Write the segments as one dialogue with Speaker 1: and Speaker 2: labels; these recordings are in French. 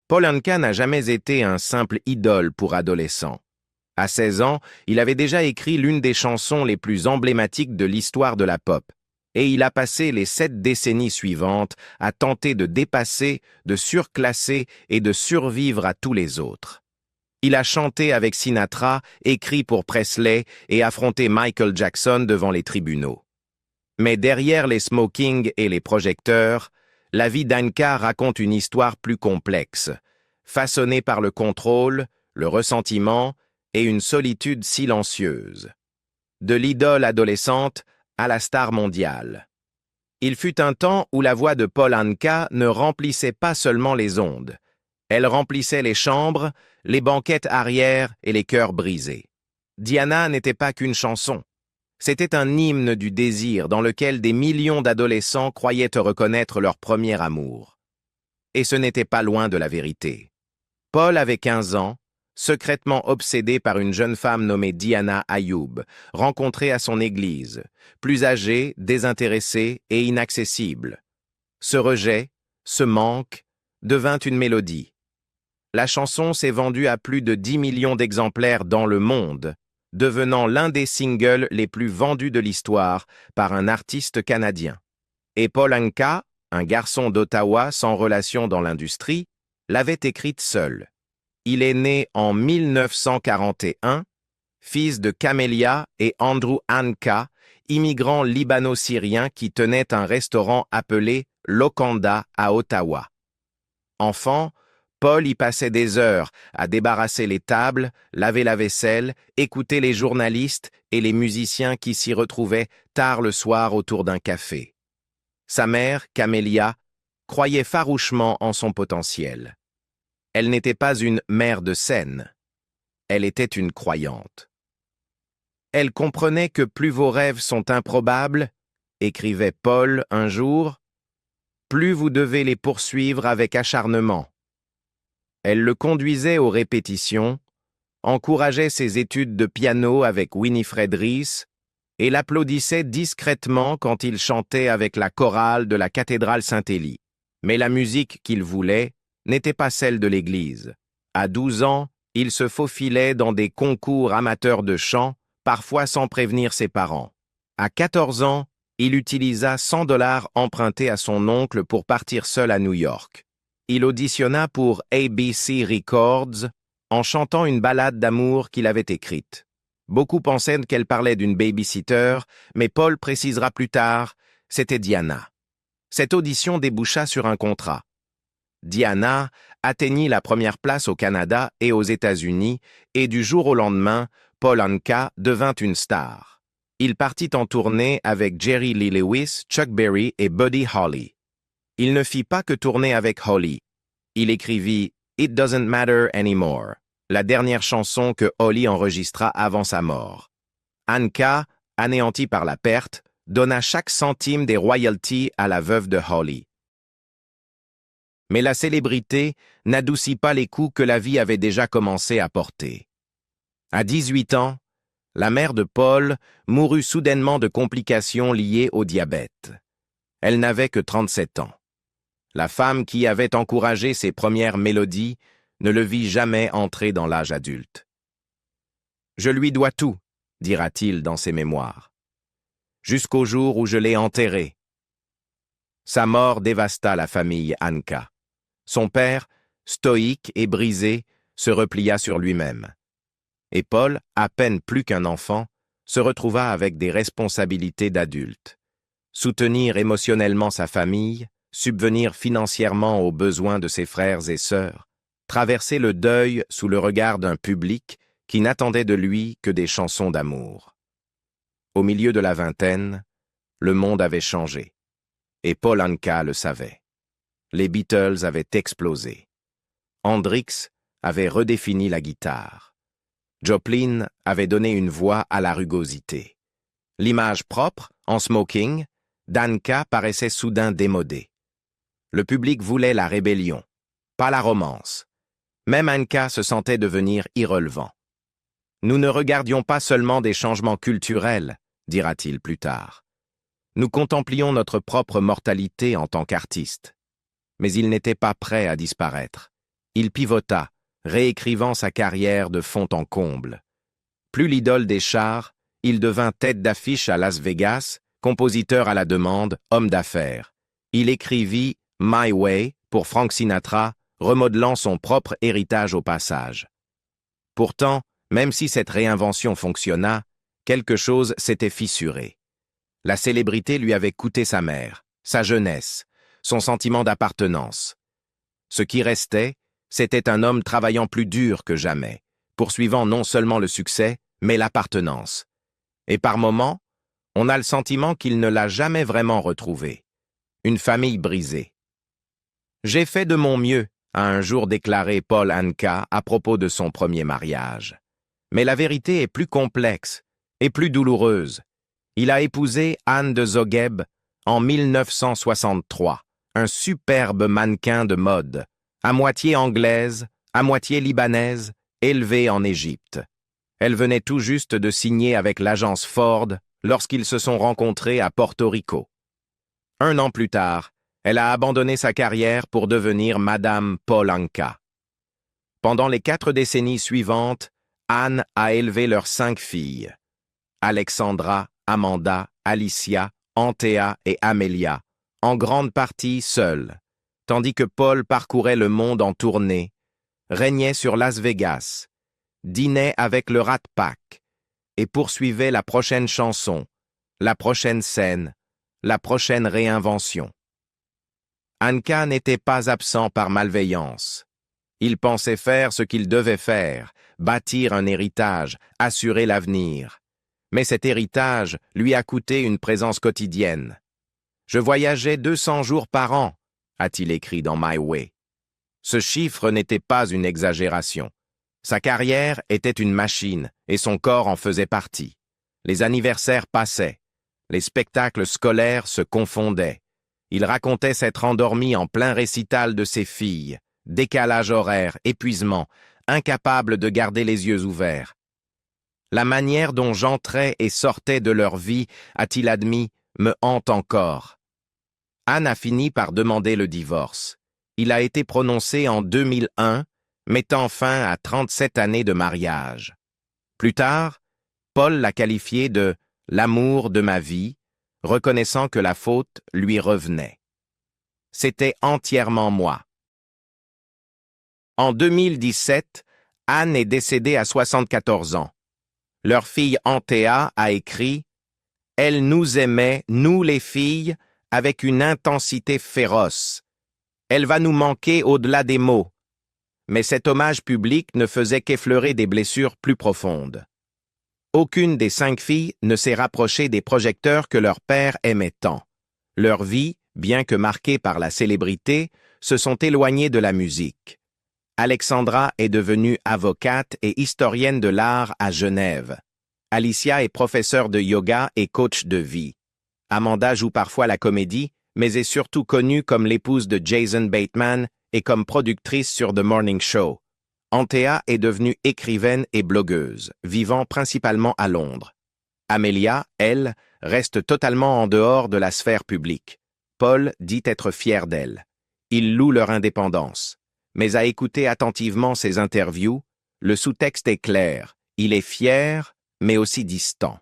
Speaker 1: Paul Anka n'a jamais été un simple idole pour adolescents. À 16 ans, il avait déjà écrit l'une des chansons les plus emblématiques de l'histoire de la pop, et il a passé les 7 décennies suivantes à tenter de dépasser, de surclasser et de survivre à tous les autres. Il a chanté avec Sinatra, écrit pour Presley et affronté Michael Jackson devant les tribunaux. Mais derrière les smokings et les projecteurs, la vie d'Anka raconte une histoire plus complexe, façonnée par le contrôle, le ressentiment et une solitude silencieuse. De l'idole adolescente à la star mondiale. Il fut un temps où la voix de Paul Anka ne remplissait pas seulement les ondes. Elle remplissait les chambres, les banquettes arrière et les cœurs brisés. Diana n'était pas qu'une chanson. C'était un hymne du désir dans lequel des millions d'adolescents croyaient reconnaître leur premier amour. Et ce n'était pas loin de la vérité. Paul avait 15 ans, secrètement obsédé par une jeune femme nommée Diana Ayoub, rencontrée à son église, plus âgée, désintéressée et inaccessible. Ce rejet, ce manque, devint une mélodie. La chanson s'est vendue à plus de 10 millions d'exemplaires dans le monde, devenant l'un des singles les plus vendus de l'histoire par un artiste canadien. Et Paul Anka, un garçon d'Ottawa sans relation dans l'industrie, l'avait écrite seul. Il est né en 1941, fils de Camélia et Andrew Anka, immigrants libano-syriens qui tenaient un restaurant appelé Lokanda à Ottawa. Enfant, Paul y passait des heures à débarrasser les tables, laver la vaisselle, écouter les journalistes et les musiciens qui s'y retrouvaient tard le soir autour d'un café. Sa mère, Camélia, croyait farouchement en son potentiel. Elle n'était pas une mère de scène. Elle était une croyante. Elle comprenait que plus vos rêves sont improbables, écrivait Paul un jour, plus vous devez les poursuivre avec acharnement. Elle le conduisait aux répétitions, encourageait ses études de piano avec Winifred Rees et l'applaudissait discrètement quand il chantait avec la chorale de la cathédrale Saint-Élie. Mais la musique qu'il voulait n'était pas celle de l'Église. À 12 ans, il se faufilait dans des concours amateurs de chant, parfois sans prévenir ses parents. À 14 ans, il utilisa 100 $ empruntés à son oncle pour partir seul à New York. Il auditionna pour ABC Records en chantant une ballade d'amour qu'il avait écrite. Beaucoup pensaient qu'elle parlait d'une babysitter, mais Paul précisera plus tard, c'était Diana. Cette audition déboucha sur un contrat. Diana atteignit la première place au Canada et aux États-Unis, et du jour au lendemain, Paul Anka devint une star. Il partit en tournée avec Jerry Lee Lewis, Chuck Berry et Buddy Holly. Il ne fit pas que tourner avec Holly. Il écrivit « It Doesn't Matter Anymore », la dernière chanson que Holly enregistra avant sa mort. Anka, anéanti par la perte, donna chaque centime des royalties à la veuve de Holly. Mais la célébrité n'adoucit pas les coups que la vie avait déjà commencé à porter. À 18 ans, la mère de Paul mourut soudainement de complications liées au diabète. Elle n'avait que 37 ans. La femme qui avait encouragé ses premières mélodies ne le vit jamais entrer dans l'âge adulte. « Je lui dois tout », dira-t-il dans ses mémoires, « jusqu'au jour où je l'ai enterré. » Sa mort dévasta la famille Anka. Son père, stoïque et brisé, se replia sur lui-même. Et Paul, à peine plus qu'un enfant, se retrouva avec des responsabilités d'adulte. Soutenir émotionnellement sa famille, subvenir financièrement aux besoins de ses frères et sœurs, traverser le deuil sous le regard d'un public qui n'attendait de lui que des chansons d'amour. Au milieu de la vingtaine, le monde avait changé. Et Paul Anka le savait. Les Beatles avaient explosé. Hendrix avait redéfini la guitare. Joplin avait donné une voix à la rugosité. L'image propre, en smoking, d'Anka paraissait soudain démodée. Le public voulait la rébellion, pas la romance. Même Anka se sentait devenir irrelevant. « Nous ne regardions pas seulement des changements culturels », dira-t-il plus tard. Nous contemplions notre propre mortalité en tant qu'artiste. Mais il n'était pas prêt à disparaître. il pivota, réécrivant sa carrière de fond en comble. Plus l'idole des chars, il devint tête d'affiche à Las Vegas, compositeur à la demande, homme d'affaires. Il écrivit « My Way » pour Frank Sinatra, remodelant son propre héritage au passage. Pourtant, même si cette réinvention fonctionna, quelque chose s'était fissuré. La célébrité lui avait coûté sa mère, sa jeunesse, son sentiment d'appartenance. Ce qui restait, c'était un homme travaillant plus dur que jamais, poursuivant non seulement le succès, mais l'appartenance. Et par moments, on a le sentiment qu'il ne l'a jamais vraiment retrouvé. Une famille brisée. « J'ai fait de mon mieux », a un jour déclaré Paul Anka à propos de son premier mariage. Mais la vérité est plus complexe et plus douloureuse. Il a épousé Anne de Zogheb en 1963, un superbe mannequin de mode, à moitié anglaise, à moitié libanaise, élevée en Égypte. Elle venait tout juste de signer avec l'agence Ford lorsqu'ils se sont rencontrés à Porto Rico. 1 an plus tard, elle a abandonné sa carrière pour devenir Madame Paul Anka. Pendant les 4 décennies suivantes, Anne a élevé leurs 5 filles. Alexandra, Amanda, Alicia, Anthea et Amelia, en grande partie seule, tandis que Paul parcourait le monde en tournée, régnait sur Las Vegas, dînait avec le Rat Pack et poursuivait la prochaine chanson, la prochaine scène, la prochaine réinvention. Anka n'était pas absent par malveillance. Il pensait faire ce qu'il devait faire, bâtir un héritage, assurer l'avenir. Mais cet héritage lui a coûté une présence quotidienne. « Je voyageais 200 jours par an », a-t-il écrit dans My Way. Ce chiffre n'était pas une exagération. Sa carrière était une machine et son corps en faisait partie. Les anniversaires passaient. Les spectacles scolaires se confondaient. Il racontait s'être endormi en plein récital de ses filles. Décalage horaire, épuisement, incapable de garder les yeux ouverts. La manière dont j'entrais et sortais de leur vie, a-t-il admis, me hante encore. Anne a fini par demander le divorce. Il a été prononcé en 2001, mettant fin à 37 années de mariage. Plus tard, Paul l'a qualifié de « l'amour de ma vie », reconnaissant que la faute lui revenait. C'était entièrement moi. En 2017, Anne est décédée à 74 ans. Leur fille Anthea a écrit « Elle nous aimait, nous les filles, avec une intensité féroce. Elle va nous manquer au-delà des mots. » Mais cet hommage public ne faisait qu'effleurer des blessures plus profondes. Aucune des 5 filles ne s'est rapprochée des projecteurs que leur père aimait tant. Leurs vies, bien que marquées par la célébrité, se sont éloignées de la musique. Alexandra est devenue avocate et historienne de l'art à Genève. Alicia est professeure de yoga et coach de vie. Amanda joue parfois la comédie, mais est surtout connue comme l'épouse de Jason Bateman et comme productrice sur The Morning Show. Anthea est devenue écrivaine et blogueuse, vivant principalement à Londres. Amelia, elle, reste totalement en dehors de la sphère publique. Paul dit être fier d'elle. Il loue leur indépendance. Mais à écouter attentivement ses interviews, le sous-texte est clair. Il est fier, mais aussi distant.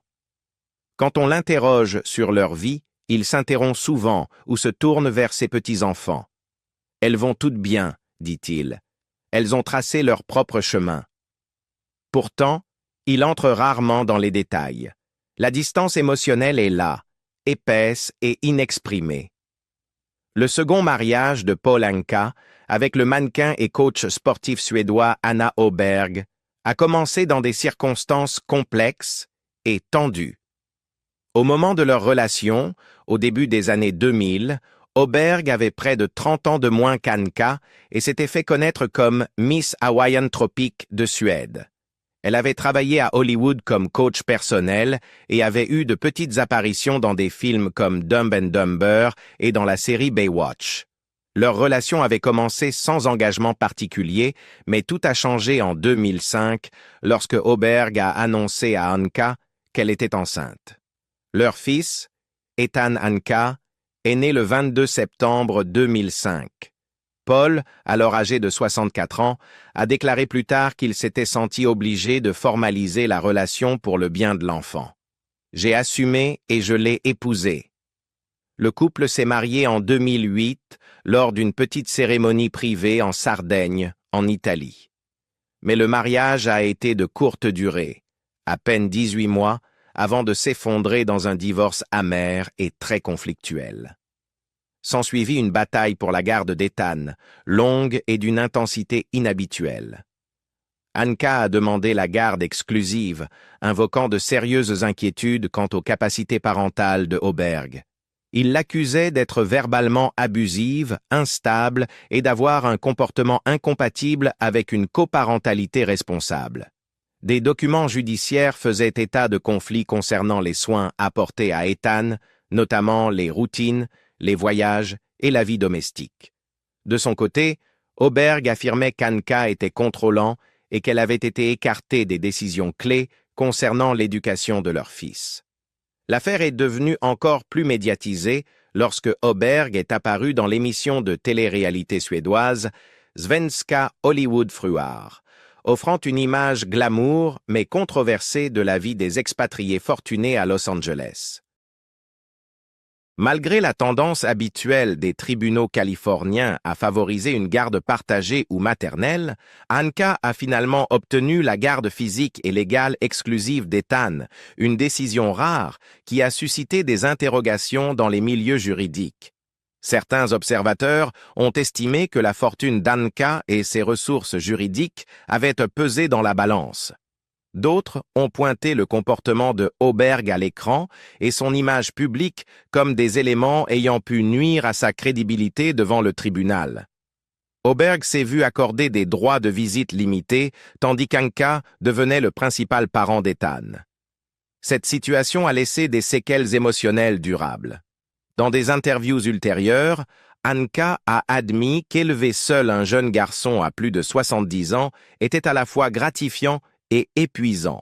Speaker 1: Quand on l'interroge sur leur vie, il s'interrompt souvent ou se tourne vers ses petits-enfants. « Elles vont toutes bien, dit-il. Elles ont tracé leur propre chemin. » Pourtant, il entre rarement dans les détails. La distance émotionnelle est là, épaisse et inexprimée. Le second mariage de Paul Anka, avec le mannequin et coach sportif suédois Anna Åberg, a commencé dans des circonstances complexes et tendues. Au moment de leur relation, au début des années 2000, Åberg avait près de 30 ans de moins qu'Anka et s'était fait connaître comme Miss Hawaiian Tropic de Suède. Elle avait travaillé à Hollywood comme coach personnel et avait eu de petites apparitions dans des films comme Dumb and Dumber et dans la série Baywatch. Leur relation avait commencé sans engagement particulier, mais tout a changé en 2005 lorsque Åberg a annoncé à Anka qu'elle était enceinte. Leur fils, Ethan Anka, est né le 22 septembre 2005. Paul, alors âgé de 64 ans, a déclaré plus tard qu'il s'était senti obligé de formaliser la relation pour le bien de l'enfant. « J'ai assumé et je l'ai épousée. » Le couple s'est marié en 2008 lors d'une petite cérémonie privée en Sardaigne, en Italie. Mais le mariage a été de courte durée, à peine 18 mois, avant de s'effondrer dans un divorce amer et très conflictuel. S'ensuivit une bataille pour la garde d'Ethan, longue et d'une intensité inhabituelle. Anka a demandé la garde exclusive, invoquant de sérieuses inquiétudes quant aux capacités parentales de Oberg. Il l'accusait d'être verbalement abusive, instable et d'avoir un comportement incompatible avec une coparentalité responsable. Des documents judiciaires faisaient état de conflits concernant les soins apportés à Ethan, notamment les routines, les voyages et la vie domestique. De son côté, Oberg affirmait qu'Anka était contrôlant et qu'elle avait été écartée des décisions clés concernant l'éducation de leur fils. L'affaire est devenue encore plus médiatisée lorsque Oberg est apparu dans l'émission de télé-réalité suédoise Svenska Hollywoodfruar, offrant une image glamour mais controversée de la vie des expatriés fortunés à Los Angeles. Malgré la tendance habituelle des tribunaux californiens à favoriser une garde partagée ou maternelle, Anka a finalement obtenu la garde physique et légale exclusive d'Ethan, une décision rare qui a suscité des interrogations dans les milieux juridiques. Certains observateurs ont estimé que la fortune d'Anka et ses ressources juridiques avaient pesé dans la balance. D'autres ont pointé le comportement de Oberg à l'écran et son image publique comme des éléments ayant pu nuire à sa crédibilité devant le tribunal. Oberg s'est vu accorder des droits de visite limités, tandis qu'Anka devenait le principal parent d'Ethan. Cette situation a laissé des séquelles émotionnelles durables. Dans des interviews ultérieures, Anka a admis qu'élever seul un jeune garçon à plus de 70 ans était à la fois gratifiant et épuisant.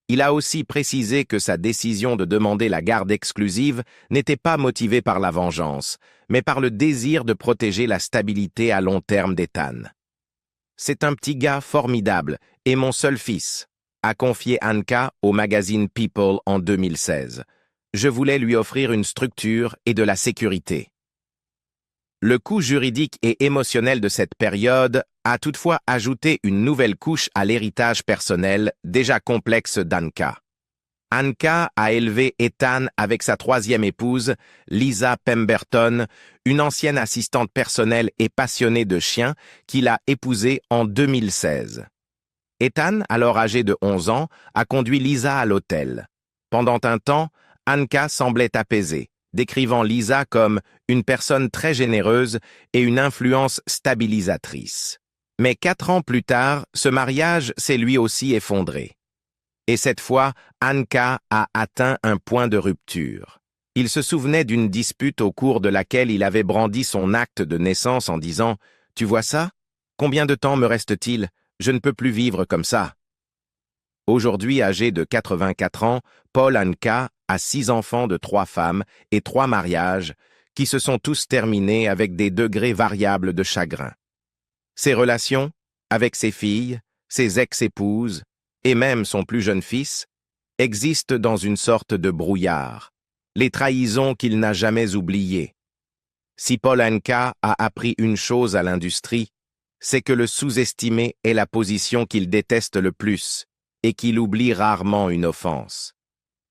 Speaker 1: Il a aussi précisé que sa décision de demander la garde exclusive n'était pas motivée par la vengeance, mais par le désir de protéger la stabilité à long terme d'Ethan. « C'est un petit gars formidable et mon seul fils », a confié Anka au magazine People en 2016. « Je voulais lui offrir une structure et de la sécurité. » Le coût juridique et émotionnel de cette période a toutefois ajouté une nouvelle couche à l'héritage personnel déjà complexe d'Anka. Anka a élevé Ethan avec sa troisième épouse, Lisa Pemberton, une ancienne assistante personnelle et passionnée de chiens qu'il a épousée en 2016. Ethan, alors âgé de 11 ans, a conduit Lisa à l'hôtel. Pendant un temps, Anka semblait apaisée, décrivant Lisa comme une personne très généreuse et une influence stabilisatrice. Mais 4 ans plus tard, ce mariage s'est lui aussi effondré. Et cette fois, Anka a atteint un point de rupture. Il se souvenait d'une dispute au cours de laquelle il avait brandi son acte de naissance en disant « Tu vois ça? Combien de temps me reste-t-il? Je ne peux plus vivre comme ça. » Aujourd'hui âgé de 84 ans, Paul Anka a 6 enfants de 3 femmes et 3 mariages qui se sont tous terminés avec des degrés variables de chagrin. Ses relations, avec ses filles, ses ex-épouses et même son plus jeune fils, existent dans une sorte de brouillard, les trahisons qu'il n'a jamais oubliées. Si Paul Anka a appris une chose à l'industrie, c'est que le sous-estimer est la position qu'il déteste le plus et qu'il oublie rarement une offense.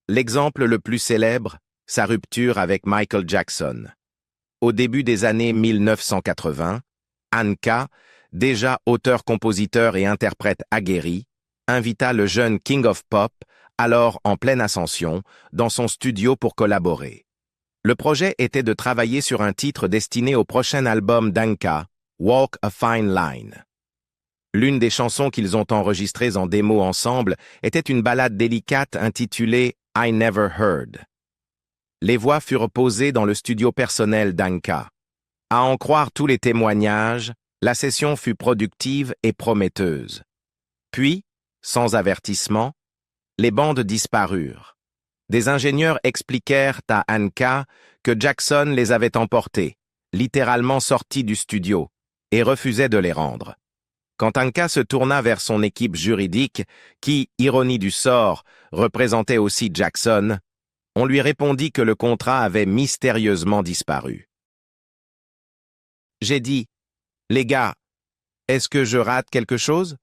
Speaker 1: L'exemple le plus célèbre, sa rupture avec Michael Jackson. Au début des années 1980, Anka, déjà auteur-compositeur et interprète aguerri, invita le jeune King of Pop, alors en pleine ascension, dans son studio pour collaborer. Le projet était de travailler sur un titre destiné au prochain album d'Anka, Walk a Fine Line. L'une des chansons qu'ils ont enregistrées en démo ensemble était une ballade délicate intitulée I Never Heard. Les voix furent posées dans le studio personnel d'Anka. À en croire tous les témoignages, la session fut productive et prometteuse. Puis, sans avertissement, les bandes disparurent. Des ingénieurs expliquèrent à Anka que Jackson les avait emportés, littéralement sortis du studio, et refusait de les rendre. Quand Anka se tourna vers son équipe juridique, qui, ironie du sort, représentait aussi Jackson, on lui répondit que le contrat avait mystérieusement disparu. J'ai dit, « Les gars, est-ce que je rate quelque chose?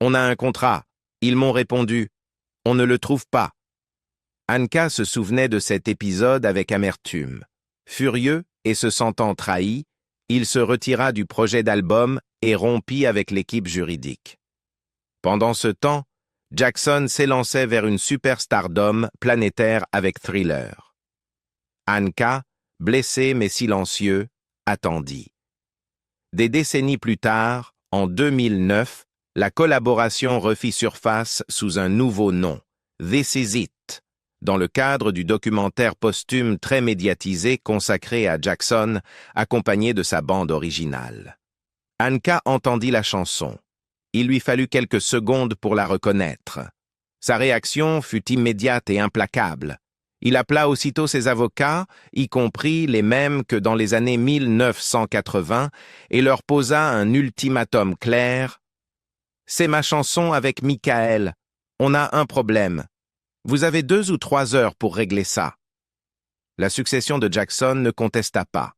Speaker 1: On a un contrat. » Ils m'ont répondu, « On ne le trouve pas. » Anka se souvenait de cet épisode avec amertume. Furieux et se sentant trahi, il se retira du projet d'album et rompit avec l'équipe juridique. Pendant ce temps, Jackson s'élançait vers une superstardom planétaire avec Thriller. Anka, blessé mais silencieux, attendit. Des décennies plus tard, en 2009, la collaboration refit surface sous un nouveau nom, This Is It, dans le cadre du documentaire posthume très médiatisé consacré à Jackson, accompagné de sa bande originale. Anka entendit la chanson. Il lui fallut quelques secondes pour la reconnaître. Sa réaction fut immédiate et implacable. Il appela aussitôt ses avocats, y compris les mêmes que dans les années 1980, et leur posa un ultimatum clair. « C'est ma chanson avec Michael. On a un problème. Vous avez 2 ou 3 heures pour régler ça. » La succession de Jackson ne contesta pas.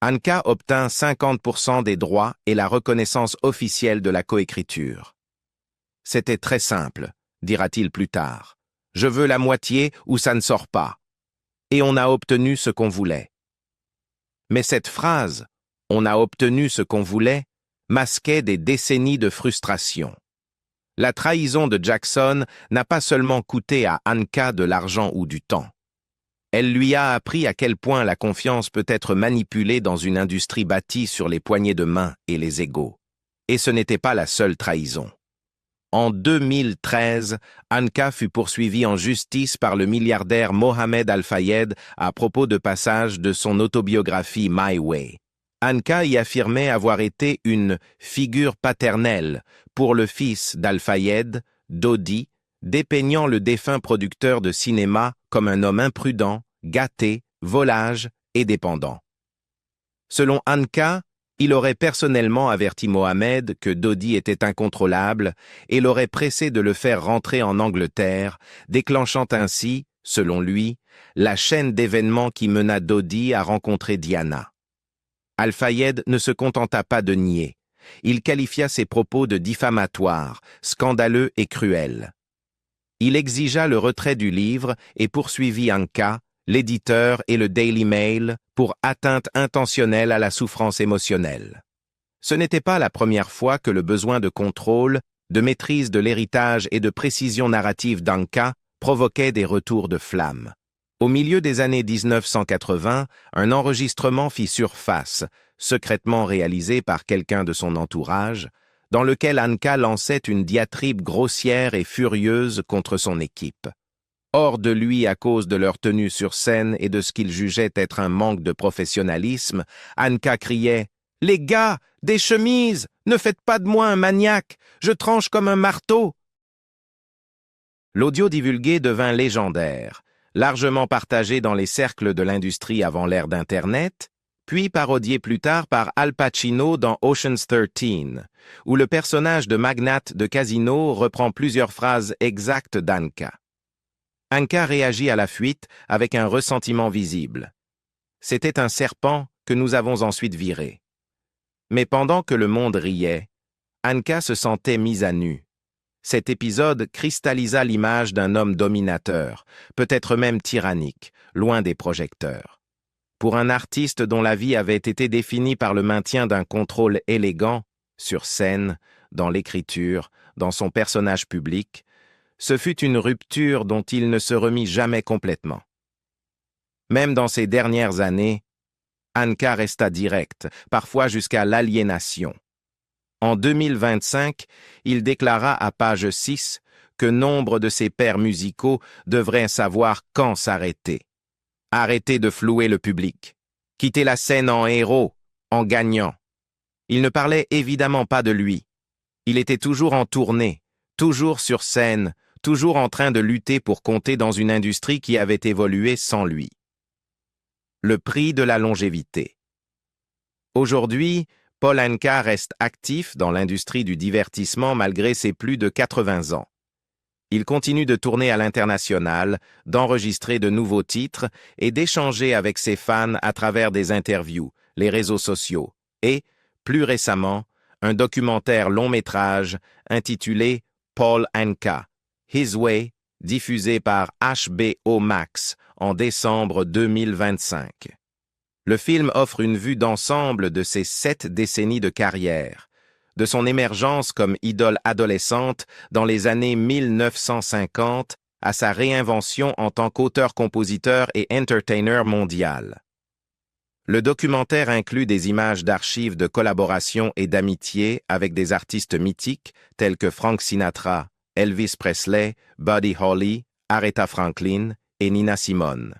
Speaker 1: Anka obtint 50% des droits et la reconnaissance officielle de la coécriture. « C'était très simple, dira-t-il plus tard. Je veux la moitié ou ça ne sort pas. » Et on a obtenu ce qu'on voulait. Mais cette phrase, « on a obtenu ce qu'on voulait », masquait des décennies de frustration. La trahison de Jackson n'a pas seulement coûté à Anka de l'argent ou du temps. Elle lui a appris à quel point la confiance peut être manipulée dans une industrie bâtie sur les poignées de main et les égos. Et ce n'était pas la seule trahison. En 2013, Anka fut poursuivie en justice par le milliardaire Mohamed Al-Fayed à propos de passages de son autobiographie My Way. Anka y affirmait avoir été une figure paternelle pour le fils d'Al-Fayed, Dodi, dépeignant le défunt producteur de cinéma comme un homme imprudent, gâté, volage et dépendant. Selon Anka, il aurait personnellement averti Mohamed que Dodi était incontrôlable et l'aurait pressé de le faire rentrer en Angleterre, déclenchant ainsi, selon lui, la chaîne d'événements qui mena Dodi à rencontrer Diana. Al-Fayed ne se contenta pas de nier. Il qualifia ses propos de diffamatoires, scandaleux et cruels. Il exigea le retrait du livre et poursuivit Anka, l'éditeur et le Daily Mail pour atteinte intentionnelle à la souffrance émotionnelle. Ce n'était pas la première fois que le besoin de contrôle, de maîtrise de l'héritage et de précision narrative d'Anka provoquait des retours de flamme. Au milieu des années 1980, un enregistrement fit surface, secrètement réalisé par quelqu'un de son entourage, dans lequel Anka lançait une diatribe grossière et furieuse contre son équipe. Hors de lui à cause de leur tenue sur scène et de ce qu'il jugeait être un manque de professionnalisme, Anka criait « Les gars, des chemises! Ne faites pas de moi un maniaque! Je tranche comme un marteau !» L'audio divulgué devint légendaire, largement partagé dans les cercles de l'industrie avant l'ère d'Internet, puis parodié plus tard par Al Pacino dans Ocean's 13, où le personnage de magnate de casino reprend plusieurs phrases exactes d'Anka. Anka réagit à la fuite avec un ressentiment visible. C'était un serpent que nous avons ensuite viré. Mais pendant que le monde riait, Anka se sentait mise à nu. Cet épisode cristallisa l'image d'un homme dominateur, peut-être même tyrannique, loin des projecteurs. Pour un artiste dont la vie avait été définie par le maintien d'un contrôle élégant, sur scène, dans l'écriture, dans son personnage public, ce fut une rupture dont il ne se remit jamais complètement. Même dans ses dernières années, Anka resta direct, parfois jusqu'à l'aliénation. En 2025, il déclara à page 6 que nombre de ses pairs musicaux devraient savoir quand s'arrêter. Arrêter de flouer le public. Quitter la scène en héros, en gagnant. Il ne parlait évidemment pas de lui. Il était toujours en tournée, toujours sur scène, toujours en train de lutter pour compter dans une industrie qui avait évolué sans lui. Le prix de la longévité. Aujourd'hui, Paul Anka reste actif dans l'industrie du divertissement malgré ses plus de 80 ans. Il continue de tourner à l'international, d'enregistrer de nouveaux titres et d'échanger avec ses fans à travers des interviews, les réseaux sociaux et, plus récemment, un documentaire long-métrage intitulé Paul Anka, His Way, diffusé par HBO Max en décembre 2025. Le film offre une vue d'ensemble de ses 7 décennies de carrière, de son émergence comme idole adolescente dans les années 1950 à sa réinvention en tant qu'auteur-compositeur et entertainer mondial. Le documentaire inclut des images d'archives de collaboration et d'amitié avec des artistes mythiques tels que Frank Sinatra, Elvis Presley, Buddy Holly, Aretha Franklin et Nina Simone.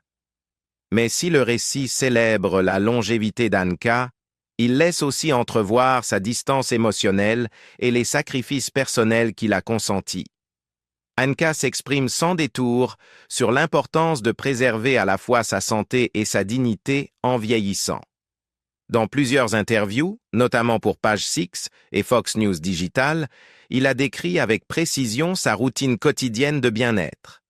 Speaker 1: Mais si le récit célèbre la longévité d'Anka, il laisse aussi entrevoir sa distance émotionnelle et les sacrifices personnels qu'il a consentis. Anka s'exprime sans détour sur l'importance de préserver à la fois sa santé et sa dignité en vieillissant. Dans plusieurs interviews, notamment pour Page Six et Fox News Digital, il a décrit avec précision sa routine quotidienne de bien-être.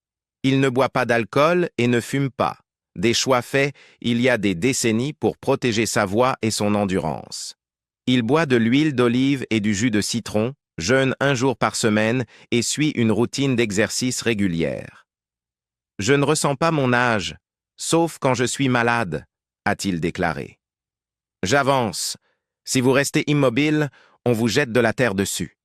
Speaker 1: Il ne boit pas d'alcool et ne fume pas. Des choix faits il y a des décennies pour protéger sa voix et son endurance. Il boit de l'huile d'olive et du jus de citron, jeûne 1 jour par semaine et suit une routine d'exercice régulière. « Je ne ressens pas mon âge, sauf quand je suis malade », a-t-il déclaré. « J'avance. Si vous restez immobile, on vous jette de la terre dessus. »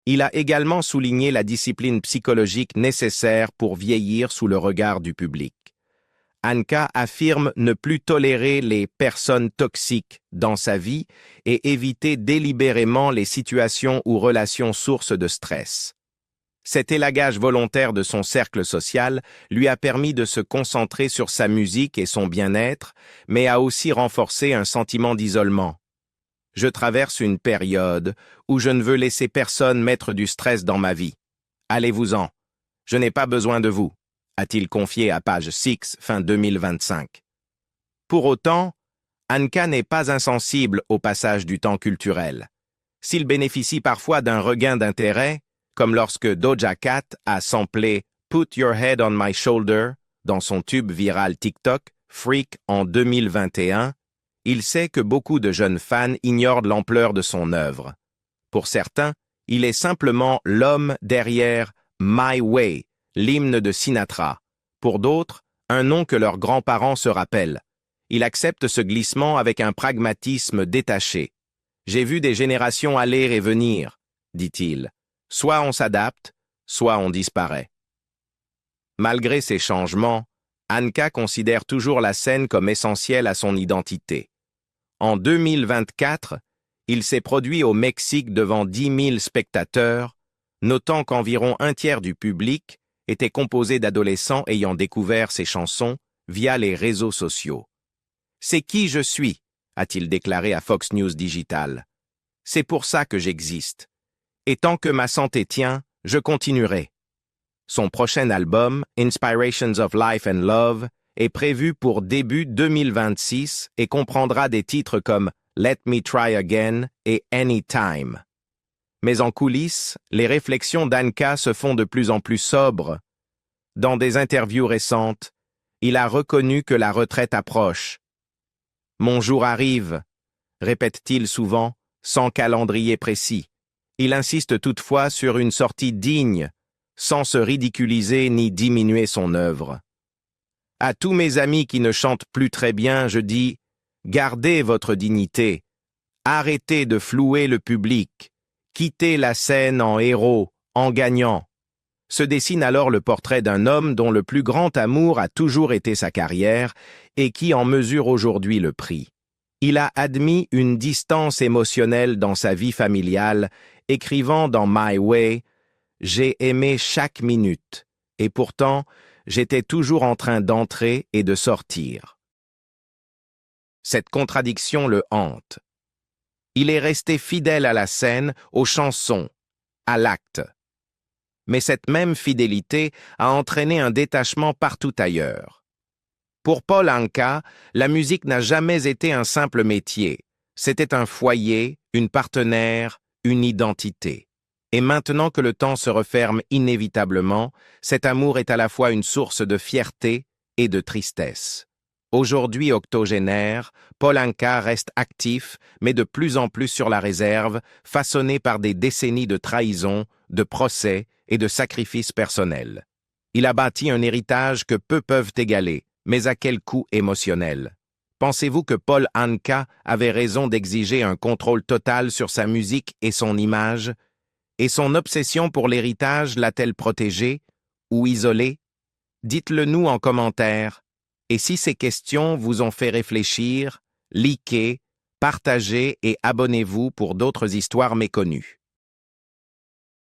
Speaker 1: Il a également souligné la discipline psychologique nécessaire pour vieillir sous le regard du public. Anka affirme ne plus tolérer les personnes toxiques dans sa vie et éviter délibérément les situations ou relations sources de stress. Cet élagage volontaire de son cercle social lui a permis de se concentrer sur sa musique et son bien-être, mais a aussi renforcé un sentiment d'isolement. « Je traverse une période où je ne veux laisser personne mettre du stress dans ma vie. Allez-vous-en. Je n'ai pas besoin de vous », a-t-il confié à Page Six fin 2025. Pour autant, Anka n'est pas insensible au passage du temps culturel. S'il bénéficie parfois d'un regain d'intérêt, comme lorsque Doja Cat a samplé « Put Your Head on My Shoulder » dans son tube viral TikTok « Freak » en 2021, il sait que beaucoup de jeunes fans ignorent l'ampleur de son œuvre. Pour certains, il est simplement l'homme derrière « My Way », l'hymne de Sinatra. Pour d'autres, un nom que leurs grands-parents se rappellent. Il accepte ce glissement avec un pragmatisme détaché. « J'ai vu des générations aller et venir », dit-il. « Soit on s'adapte, soit on disparaît. » Malgré ces changements, Anka considère toujours la scène comme essentielle à son identité. En 2024, il s'est produit au Mexique devant 10 000 spectateurs, notant qu'environ un tiers du public était composé d'adolescents ayant découvert ses chansons via les réseaux sociaux. « C'est qui je suis », a-t-il déclaré à Fox News Digital. « C'est pour ça que j'existe. Et tant que ma santé tient, je continuerai. » Son prochain album, Inspirations of Life and Love, est prévu pour début 2026 et comprendra des titres comme Let Me Try Again et Anytime. Mais en coulisses, les réflexions d'Anka se font de plus en plus sobres. Dans des interviews récentes, il a reconnu que la retraite approche. « Mon jour arrive », répète-t-il souvent, sans calendrier précis. Il insiste toutefois sur une sortie digne, sans se ridiculiser ni diminuer son œuvre. À tous mes amis qui ne chantent plus très bien, je dis « Gardez votre dignité, arrêtez de flouer le public, quittez la scène en héros, en gagnant. » Se dessine alors le portrait d'un homme dont le plus grand amour a toujours été sa carrière et qui en mesure aujourd'hui le prix. Il a admis une distance émotionnelle dans sa vie familiale, écrivant dans My Way « J'ai aimé chaque minute, et pourtant, j'étais toujours en train d'entrer et de sortir. » Cette contradiction le hante. Il est resté fidèle à la scène, aux chansons, à l'acte. Mais cette même fidélité a entraîné un détachement partout ailleurs. Pour Paul Anka, la musique n'a jamais été un simple métier. C'était un foyer, une partenaire, une identité. Et maintenant que le temps se referme inévitablement, cet amour est à la fois une source de fierté et de tristesse. Aujourd'hui octogénaire, Paul Anka reste actif, mais de plus en plus sur la réserve, façonné par des décennies de trahison, de procès et de sacrifices personnels. Il a bâti un héritage que peu peuvent égaler, mais à quel coût émotionnel? Pensez-vous que Paul Anka avait raison d'exiger un contrôle total sur sa musique et son image? Et son obsession pour l'héritage l'a-t-elle protégé ou isolé? Dites-le nous en commentaire. Et si ces questions vous ont fait réfléchir, likez, partagez et abonnez-vous pour d'autres histoires méconnues.